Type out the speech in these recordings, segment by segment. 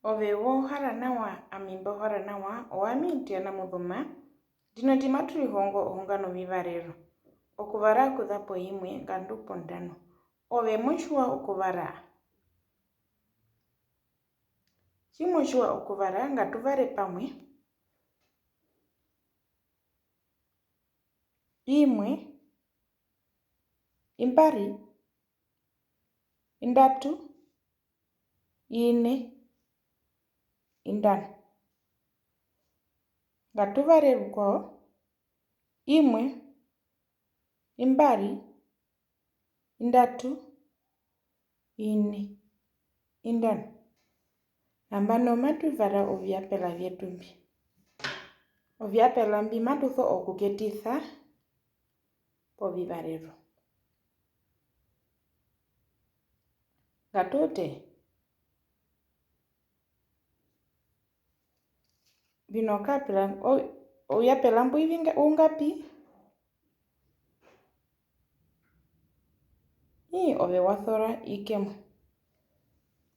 Ove wohara nawa amimba ohara nawa owamintia na muthuma dino timaturi hongano vivarero okuvara kuthapo imwe ngandupo ndano ove mushua okuvara chimushua okuvara ngatuvare pamwe imwe imbari indatu ine indano ngatuvare rukwao imwe imbari indatu ine indano nambano matuvara ovyapela vyetumbi ovyapela mbi matutho okuketitha povivarero ngatote binokapela ovyapela mbu hivi ungapi hii ove wathora ikemwe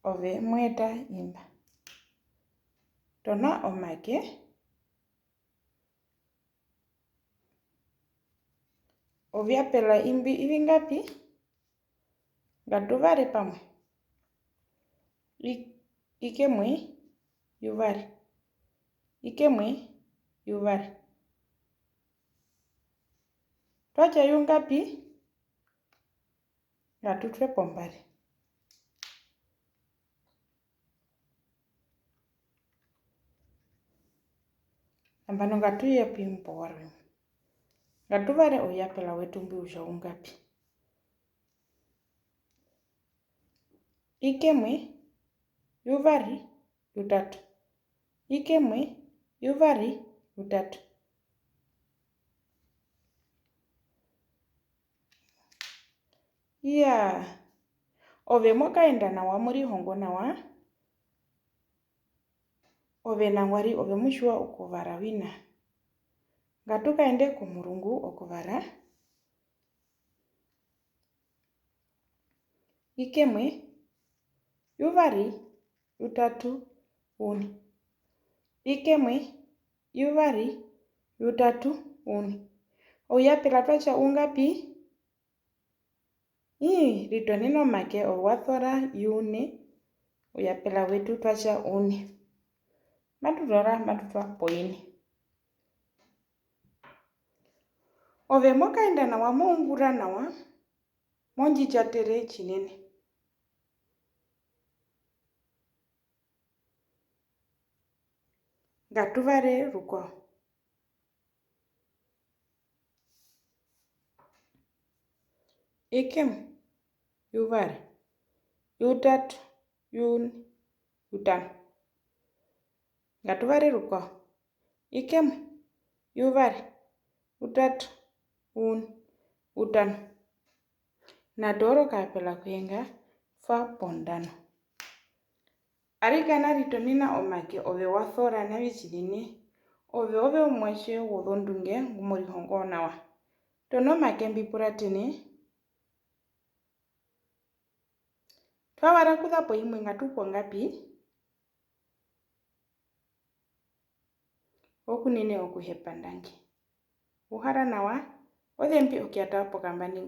ove mweta imba tona omake ovyapela imbi hivi ngapi ngatuvare pamwe ikemwe yuvari ikemwe yuvari twacha yungapi ngatutwe pombari ambano ngatuye pimpore ngatuvare oyapela wetumbi usha ungapi ikemwe yuvari yutatu ikemwe yuvari yutatu ove mokaenda nawa muri hongo nawa ove nangwari ove mushua okuvara wina ngatukaende kumurungu okuvara ikemwe yuvari yutatu uni ikemwe yuvari yutatu uni oyapela twacha ungapi ritonino make owathora yune oyapela wetu twacha uni matudora matutwa poini ove mokaenda nawa muungura nawa monjichatere chinene ngatuvare rukwao ikemwe yuvari yutatu yune yutano ngatuvare rukwao ikemwe yuvari yutatu une utano nadhoro kapela kuenga fa pondano arikana ritonina omake ove wathora navichinine ove omweshe wothondunge ngumuri hongo nawa tono make mbipuratene twavara kuthapo imwe ngatupo ngapi okunene okuhepa ndangi uhara nawa othembi okiatapo kambani